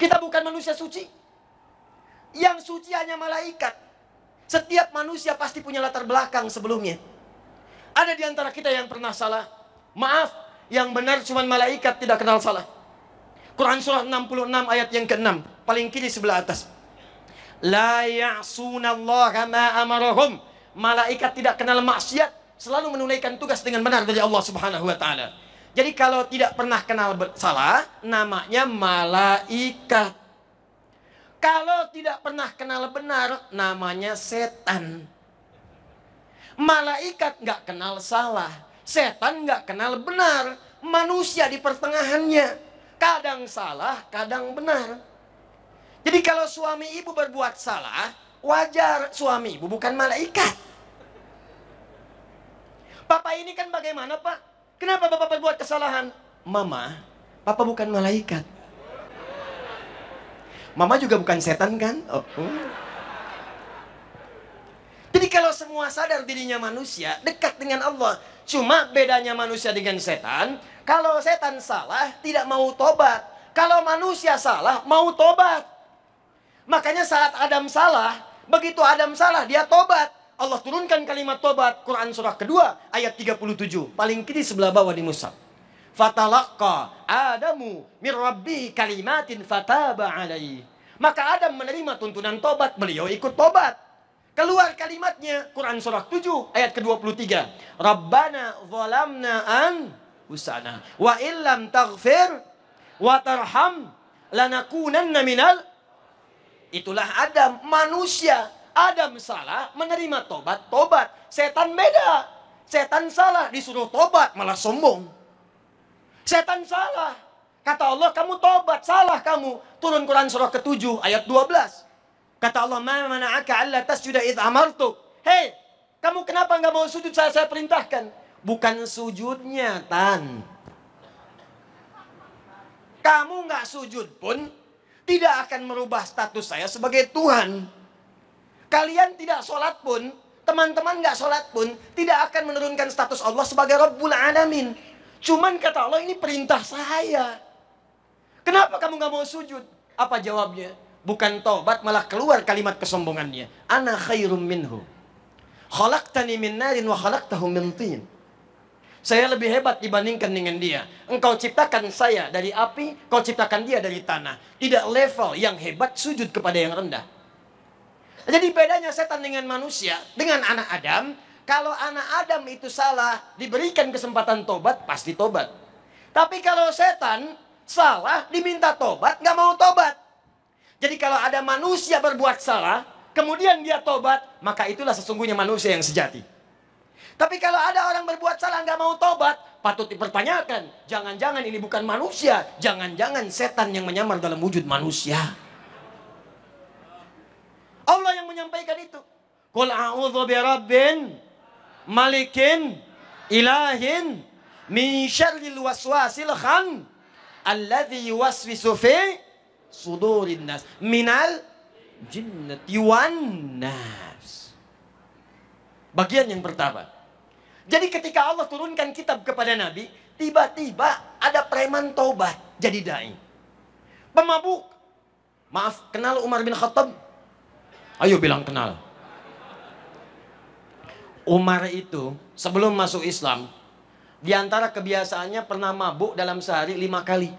Kita bukan manusia suci. Yang suci hanya malaikat. Setiap manusia pasti punya latar belakang sebelumnya. Ada di antara kita yang pernah salah. Maaf, yang benar cuma malaikat, tidak kenal salah. Quran surah 66 ayat yang ke-6, paling kiri sebelah atas. La ya'sunallaha ma amarahum. Malaikat tidak kenal maksiat, selalu menunaikan tugas dengan benar dari Allah Subhanahu wa taala. Jadi kalau tidak pernah kenal salah, namanya malaikat. Kalau tidak pernah kenal benar, namanya setan. Malaikat nggak kenal salah, setan nggak kenal benar. Manusia di pertengahannya, kadang salah, kadang benar. Jadi kalau suami ibu berbuat salah, wajar. Suami ibu bukan malaikat. Papa ini kan bagaimana, Pak? Kenapa Bapak berbuat kesalahan? Mama, Papa bukan malaikat. Mama juga bukan setan kan? Jadi kalau semua sadar dirinya manusia, dekat dengan Allah. Cuma bedanya manusia dengan setan, kalau setan salah, tidak mau tobat. Kalau manusia salah, mau tobat. Makanya saat Adam salah, begitu Adam salah, dia tobat. Allah turunkan kalimat tobat. Quran surah kedua, ayat 37. Paling kiri sebelah bawah di mushaf. Fatalaqa Adamu min rabbi kalimatin fataba alaihi. Maka Adam menerima tuntunan tobat, beliau ikut tobat. Keluar kalimatnya, Quran surah 7 ayat ke-23. Rabbana zalamna anfusana wa illam taghfir wa tarham lanakunanna minal. Itulah Adam, manusia. Adam salah, menerima tobat, tobat. Setan beda. Setan salah, disuruh tobat, malah sombong. Setan salah. Kata Allah, kamu tobat, salah kamu. Turun Quran surah ke-7 ayat 12. Kata Allah, ma mana'aka alla tasjuda idh amartuk. Hei, kamu kenapa nggak mau sujud saat saya perintahkan? Bukan sujudnya, Tan. Kamu nggak sujud pun tidak akan merubah status saya sebagai Tuhan. Kalian tidak sholat pun, teman-teman nggak sholat pun, tidak akan menurunkan status Allah sebagai Rabbul Alamin. Cuman kata Allah, ini perintah saya. Kenapa kamu nggak mau sujud? Apa jawabnya? Bukan tobat, malah keluar kalimat kesombongannya. Ana khairum minhu. Khalaqtani min narin wa khalaqtahu min tin. Saya lebih hebat dibandingkan dengan dia. Engkau ciptakan saya dari api, kau ciptakan dia dari tanah. Tidak level yang hebat sujud kepada yang rendah. Jadi bedanya setan dengan manusia, dengan anak Adam. Kalau anak Adam itu salah, diberikan kesempatan tobat, pasti tobat. Tapi kalau setan salah, diminta tobat, nggak mau tobat. Jadi kalau ada manusia berbuat salah, kemudian dia tobat, maka itulah sesungguhnya manusia yang sejati. Tapi kalau ada orang berbuat salah nggak mau tobat, patut dipertanyakan. Jangan-jangan ini bukan manusia, jangan-jangan setan yang menyamar dalam wujud manusia. Allah yang menyampaikan itu. Qul a'udzu birabbin malikin ilahin min syarril waswasil khan alladzi yuwaswisu fi sudurin nas minal jinnati wan nas. Bagian yang pertama. Jadi ketika Allah turunkan kitab kepada Nabi, tiba-tiba ada preman taubat jadi dai. Pemabuk. Maaf, kenal Umar bin Khattab? Ayo bilang kenal. Umar itu sebelum masuk Islam, di antara kebiasaannya pernah mabuk dalam sehari 5 kali.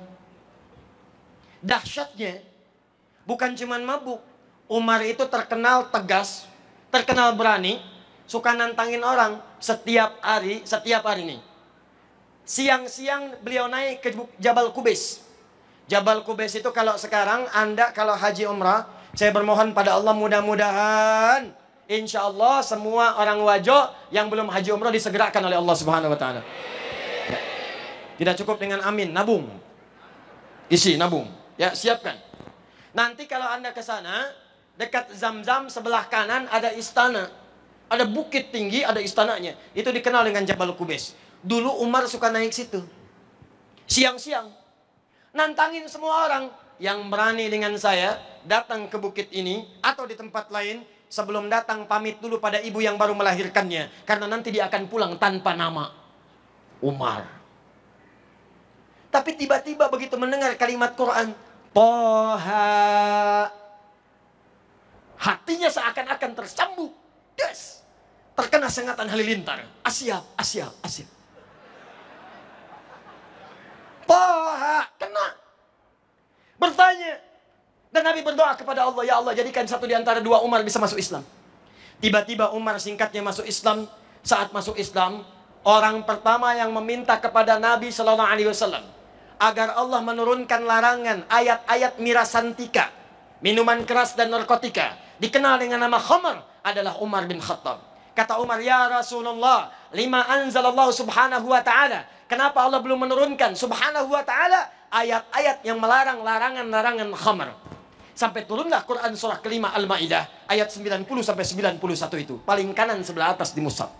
Dahsyatnya, bukan cuman mabuk. Umar itu terkenal tegas, terkenal berani, suka nantangin orang setiap hari nih. Siang-siang beliau naik ke Jabal Qubais. Jabal Qubais itu kalau sekarang Anda kalau haji umrah, saya bermohon pada Allah mudah-mudahan insya Allah semua orang wajo yang belum haji umrah disegerakan oleh Allah Subhanahu wa taala. Ya. Tidak cukup dengan amin, nabung. Isi nabung. Ya, siapkan. Nanti kalau Anda ke sana, dekat Zam-Zam sebelah kanan ada istana. Ada bukit tinggi, ada istananya. Itu dikenal dengan Jabal Qubais. Dulu Umar suka naik situ. Siang-siang. Nantangin semua orang yang berani dengan saya datang ke bukit ini atau di tempat lain. Sebelum datang pamit dulu pada ibu yang baru melahirkannya. Karena nanti dia akan pulang tanpa nama. Umar. Tapi tiba-tiba begitu mendengar kalimat Quran, Toha. Hatinya seakan-akan tersambung. Yes. Terkena sengatan halilintar. Asyap, asyap, asyap. Toha. Kena. Bertanya. Dan Nabi berdoa kepada Allah. Ya Allah, jadikan satu di antara dua Umar bisa masuk Islam. Tiba-tiba Umar singkatnya masuk Islam. Saat masuk Islam, orang pertama yang meminta kepada Nabi SAW agar Allah menurunkan larangan ayat-ayat mirasantika, minuman keras dan narkotika, dikenal dengan nama khamar, adalah Umar bin Khattab. Kata Umar, ya Rasulullah, lima anzalallahu subhanahu wa ta'ala. Kenapa Allah belum menurunkan subhanahu wa ta'ala ayat-ayat yang melarang larangan-larangan khamar? Sampai turunlah Quran surah kelima Al-Ma'idah ayat 90-91 itu. Paling kanan sebelah atas di mushaf.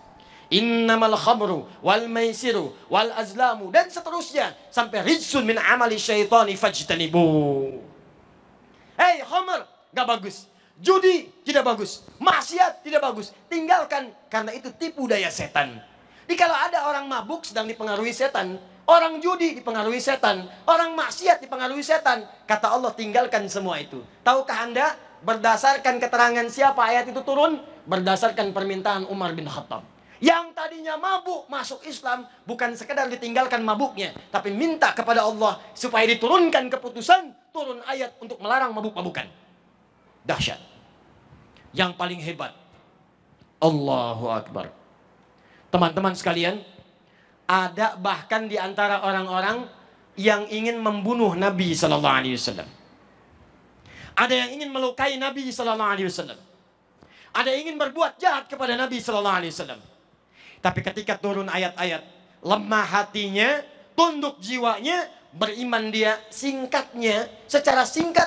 Innamal khamru wal maisiru wal azlamu, dan seterusnya sampai rijsun min amali syaitani fajtanibu. Hei, khamr gak bagus, judi tidak bagus, maksiat tidak bagus, tinggalkan, karena itu tipu daya setan. Jadi kalau ada orang mabuk sedang dipengaruhi setan, orang judi dipengaruhi setan, orang maksiat dipengaruhi setan, kata Allah tinggalkan semua itu. Tahukah Anda berdasarkan keterangan siapa ayat itu turun? Berdasarkan permintaan Umar bin Khattab. Yang tadinya mabuk masuk Islam, bukan sekedar ditinggalkan mabuknya, tapi minta kepada Allah supaya diturunkan keputusan, turun ayat untuk melarang mabuk-mabukan. Dahsyat. Yang paling hebat, Allahu Akbar. Teman-teman sekalian, ada bahkan di antara orang-orang yang ingin membunuh Nabi Sallallahu Alaihi Wasallam. Ada yang ingin melukai Nabi Sallallahu Alaihi Wasallam. Ada yang ingin berbuat jahat kepada Nabi Sallallahu Alaihi Wasallam. Tapi ketika turun ayat-ayat, lemah hatinya, tunduk jiwanya, beriman dia, singkatnya, secara singkat,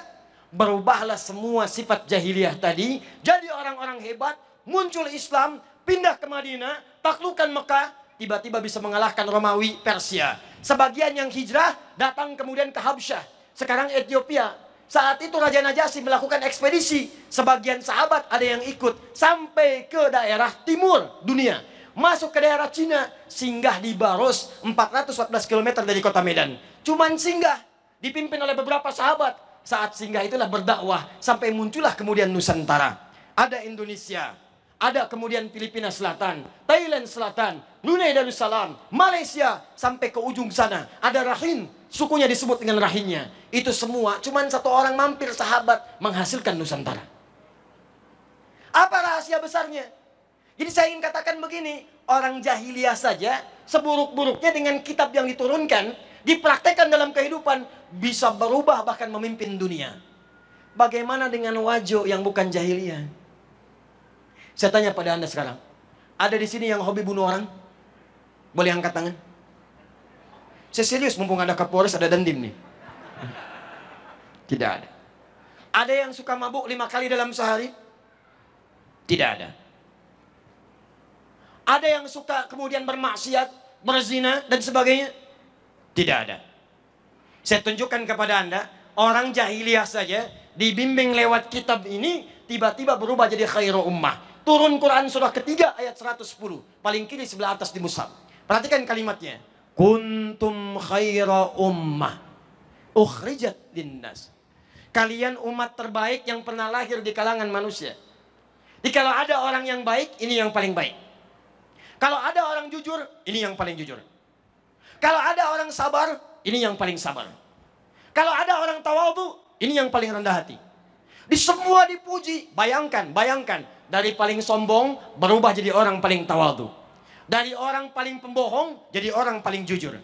berubahlah semua sifat jahiliyah tadi, jadi orang-orang hebat, muncul Islam, pindah ke Madinah, taklukkan Mekah, tiba-tiba bisa mengalahkan Romawi, Persia. Sebagian yang hijrah, datang kemudian ke Habsyah, sekarang Ethiopia. Saat itu Raja Najasyi melakukan ekspedisi, sebagian sahabat ada yang ikut, sampai ke daerah timur dunia. Masuk ke daerah Cina, singgah di Baros, 414 km dari kota Medan. Cuman singgah, dipimpin oleh beberapa sahabat. Saat singgah itulah berdakwah, sampai muncullah kemudian Nusantara. Ada Indonesia, ada kemudian Filipina Selatan, Thailand Selatan, Brunei Darussalam, Malaysia, sampai ke ujung sana. Ada Rahin, sukunya disebut dengan Rahinnya. Itu semua, cuman satu orang mampir sahabat, menghasilkan Nusantara. Apa rahasia besarnya? Jadi saya ingin katakan begini, orang jahiliyah saja seburuk-buruknya dengan kitab yang diturunkan, dipraktekkan dalam kehidupan, bisa berubah bahkan memimpin dunia. Bagaimana dengan wajo yang bukan jahiliyah? Saya tanya pada Anda sekarang, ada di sini yang hobi bunuh orang? Boleh angkat tangan? Saya serius, mumpung ada Kapolres, ada Dandim nih. Tidak ada. Ada yang suka mabuk 5 kali dalam sehari? Tidak ada. Ada yang suka kemudian bermaksiat, berzina, dan sebagainya? Tidak ada. Saya tunjukkan kepada Anda, orang jahiliyah saja, dibimbing lewat kitab ini, tiba-tiba berubah jadi khairu ummah. Turun Quran surah ketiga ayat 110. Paling kiri sebelah atas di mushaf. Perhatikan kalimatnya. Kuntum khaira ummah. Ukhrijat linnas. Kalian umat terbaik yang pernah lahir di kalangan manusia. Jadi kalau ada orang yang baik, ini yang paling baik. Kalau ada orang jujur, ini yang paling jujur. Kalau ada orang sabar, ini yang paling sabar. Kalau ada orang tawadhu, ini yang paling rendah hati. Di semua dipuji. Bayangkan. Dari paling sombong, berubah jadi orang paling tawadhu. Dari orang paling pembohong, jadi orang paling jujur.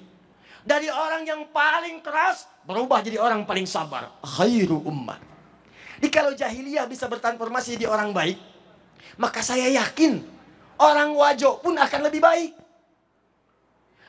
Dari orang yang paling keras, berubah jadi orang paling sabar. Khairu ummah. Jadi kalau jahiliyah bisa bertransformasi jadi orang baik, maka saya yakin orang wajo pun akan lebih baik.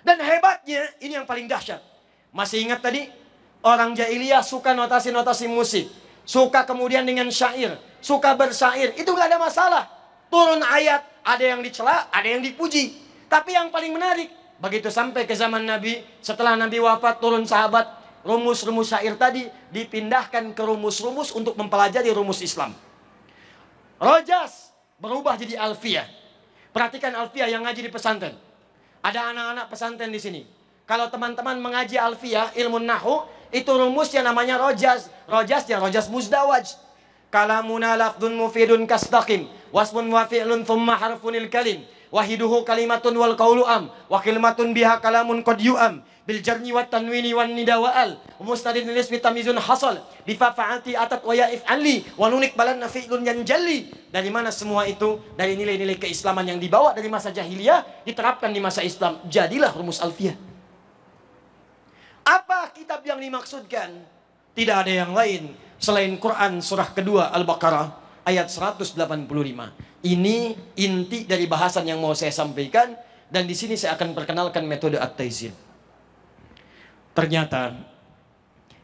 Dan hebatnya, ini yang paling dahsyat. Masih ingat tadi? Orang jahiliyah suka notasi-notasi musik. Suka kemudian dengan syair. Suka bersyair. Itu gak ada masalah. Turun ayat, ada yang dicela, ada yang dipuji. Tapi yang paling menarik, begitu sampai ke zaman Nabi, setelah Nabi wafat, turun sahabat, rumus-rumus syair tadi dipindahkan ke rumus-rumus untuk mempelajari rumus Islam. Rojas berubah jadi alfiyah. Perhatikan alfiyah yang ngaji di pesantren. Ada anak-anak pesantren di sini. Kalau teman-teman mengaji alfiyah, ilmu nahu, Itu rumusnya namanya rojas. Rojasnya rojas muzdawaj. Kalamuna lafdun mufidun kasdaqim. Wasmun wa fi'lun thumma harfunil kalim. Wahiduhu kalimatun wal qawlu am. Wa kalimatun biha kalamun qad yu'am. Bil jarni wa tanwini wan nida wa al. Mustadin nisbi tamizun hasal. Bifa fa'ati atat wa ya'if anli. Wa nunik balan fi'lun yanjalli. Dari mana semua itu? Dari nilai-nilai keislaman yang dibawa dari masa jahiliyah diterapkan di masa Islam. Jadilah rumus alfiyah. Apa kitab yang dimaksudkan? Tidak ada yang lain selain Quran surah kedua Al-Baqarah ayat 185. Ini inti dari bahasan yang mau saya sampaikan, dan di sini saya akan perkenalkan metode at-taizir. Ternyata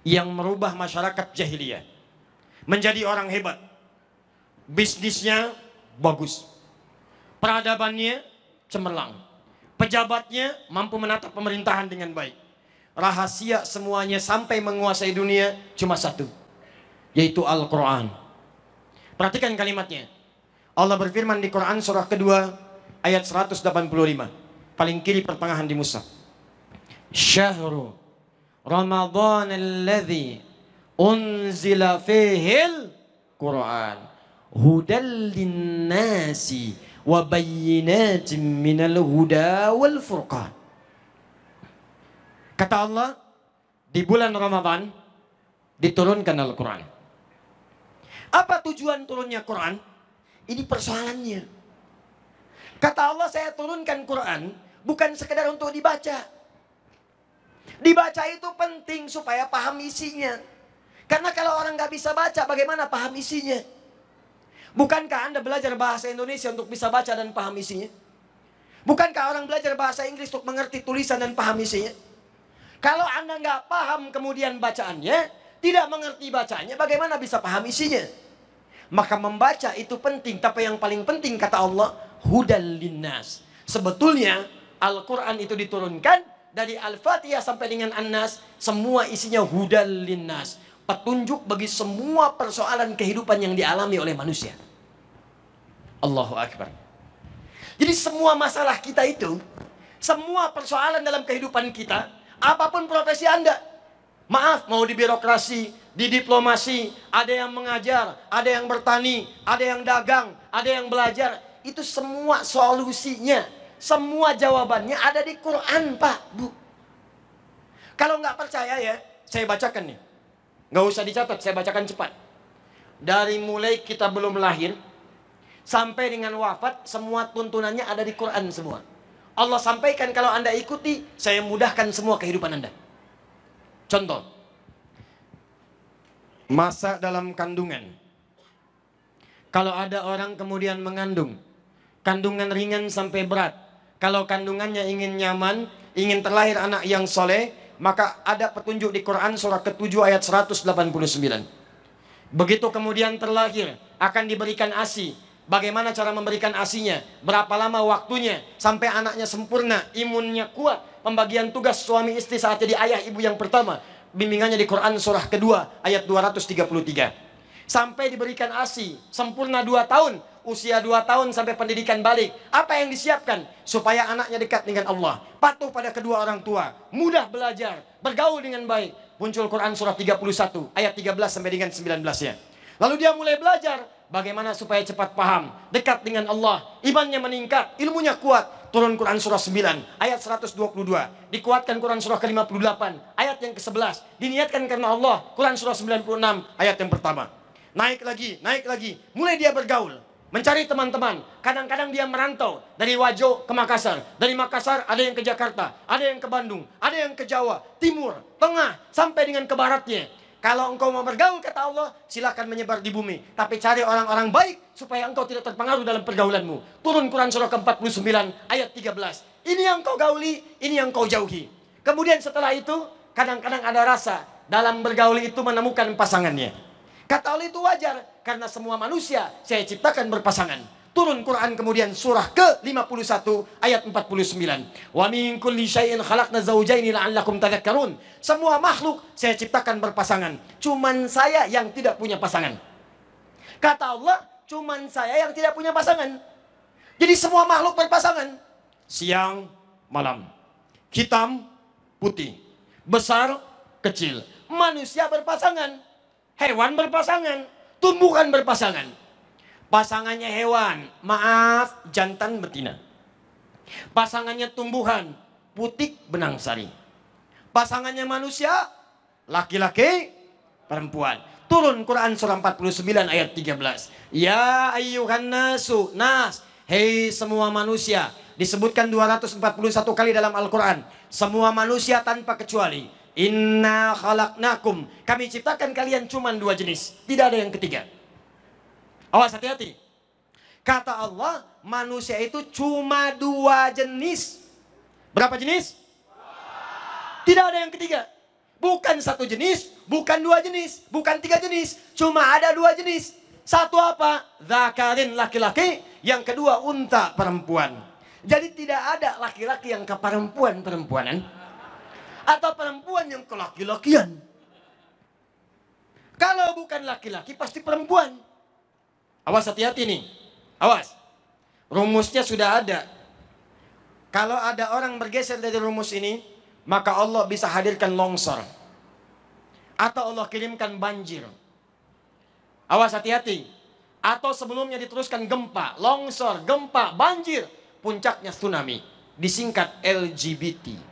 yang merubah masyarakat jahiliyah menjadi orang hebat, bisnisnya bagus, peradabannya cemerlang, pejabatnya mampu menata pemerintahan dengan baik, rahasia semuanya sampai menguasai dunia cuma satu, yaitu Al-Quran. Perhatikan kalimatnya. Allah berfirman di Quran surah kedua ayat 185, paling kiri pertengahan di mushaf. Syahru Ramadhan alladhi unzila fihil Quran hudal linnasi wa bayyinatin minal huda wal furqan. Kata Allah, di bulan Ramadan diturunkan Al-Quran. Apa tujuan turunnya Quran? Ini persoalannya. Kata Allah, saya turunkan Quran bukan sekedar untuk dibaca. Dibaca itu penting supaya paham isinya. Karena kalau orang nggak bisa baca, bagaimana paham isinya? Bukankah Anda belajar bahasa Indonesia untuk bisa baca dan paham isinya? Bukankah orang belajar bahasa Inggris untuk mengerti tulisan dan paham isinya? Kalau Anda nggak paham kemudian bacaannya, tidak mengerti bacanya, bagaimana bisa paham isinya? Maka membaca itu penting, tapi yang paling penting kata Allah, hudal linnas. Sebetulnya Al-Quran itu diturunkan dari Al-Fatihah sampai dengan An-Nas, semua isinya hudal linnas, petunjuk bagi semua persoalan kehidupan yang dialami oleh manusia. Allahu Akbar. Jadi semua masalah kita itu, semua persoalan dalam kehidupan kita, apapun profesi Anda, maaf, mau di birokrasi, di diplomasi, ada yang mengajar, ada yang bertani, ada yang dagang, ada yang belajar. Itu semua solusinya, semua jawabannya ada di Quran, Pak, Bu. Kalau nggak percaya ya, saya bacakan nih. Nggak usah dicatat, saya bacakan cepat. Dari mulai kita belum lahir, sampai dengan wafat, semua tuntunannya ada di Quran semua. Allah sampaikan kalau Anda ikuti, saya mudahkan semua kehidupan Anda. Contoh, masa dalam kandungan. Kalau ada orang kemudian mengandung, kandungan ringan sampai berat. Kalau kandungannya ingin nyaman, ingin terlahir anak yang soleh, maka ada petunjuk di Quran surah ke-7 ayat 189. Begitu kemudian terlahir, akan diberikan ASI. Bagaimana cara memberikan ASInya? Berapa lama waktunya? Sampai anaknya sempurna, imunnya kuat. Pembagian tugas suami istri saat jadi ayah ibu yang pertama. Bimbingannya di Quran surah kedua ayat 233. Sampai diberikan ASI, sempurna 2 tahun. Usia 2 tahun sampai pendidikan balik. Apa yang disiapkan? Supaya anaknya dekat dengan Allah, patuh pada kedua orang tua, mudah belajar, bergaul dengan baik. Muncul Quran surah 31 ayat 13 sampai dengan 19-nya. Lalu dia mulai belajar bagaimana supaya cepat paham, dekat dengan Allah, imannya meningkat, ilmunya kuat. Turun Quran surah 9 ayat 122. Dikuatkan Quran surah ke-58 ayat yang ke-11. Diniatkan karena Allah, Quran surah 96 ayat yang pertama. Naik lagi, mulai dia bergaul, mencari teman-teman. Kadang-kadang dia merantau dari Wajo ke Makassar, dari Makassar ada yang ke Jakarta, ada yang ke Bandung, ada yang ke Jawa, Timur, Tengah, sampai dengan ke Baratnya. Kalau engkau mau bergaul kata Allah, silakan menyebar di bumi, tapi cari orang-orang baik supaya engkau tidak terpengaruh dalam pergaulanmu. Turun Quran surah ke-49 ayat 13. Ini yang kau gauli, ini yang kau jauhi. Kemudian setelah itu, kadang-kadang ada rasa dalam bergaul itu menemukan pasangannya. Kata Allah itu wajar, karena semua manusia saya ciptakan berpasangan. Turun Quran kemudian surah ke-51 ayat 49. Wa min kulli syai'in khalaqna zawjaini la'allakum tadhakkarun. Semua makhluk saya ciptakan berpasangan. Cuman saya yang tidak punya pasangan. Kata Allah, cuman saya yang tidak punya pasangan. Jadi semua makhluk berpasangan. Siang, malam. Hitam, putih. Besar, kecil. Manusia berpasangan, hewan berpasangan, tumbuhan berpasangan. Pasangannya hewan, maaf, jantan betina. Pasangannya tumbuhan, putik benang sari. Pasangannya manusia, laki-laki, perempuan. Turun Quran surah 49 ayat 13. Ya ayyuhan nasu, nas, hei semua manusia. Disebutkan 241 kali dalam Al-Quran. Semua manusia tanpa kecuali. Inna khalaqnakum, kami ciptakan kalian cuma dua jenis, tidak ada yang ketiga. Awas, hati-hati. Kata Allah, manusia itu cuma dua jenis. Berapa jenis? Tidak ada yang ketiga. Bukan satu jenis, bukan dua jenis, bukan tiga jenis. Cuma ada dua jenis. Satu apa? Zakarin, laki-laki. Yang kedua unta, perempuan. Jadi tidak ada laki-laki yang ke perempuan-perempuanan. Atau perempuan yang ke laki-lakian. Kalau bukan laki-laki pasti perempuan. Awas, hati-hati nih. Awas. Rumusnya sudah ada. Kalau ada orang bergeser dari rumus ini, maka Allah bisa hadirkan longsor. Atau Allah kirimkan banjir. Awas, hati-hati. Atau sebelumnya diteruskan gempa, longsor, gempa, banjir. Puncaknya tsunami. Disingkat LGBT.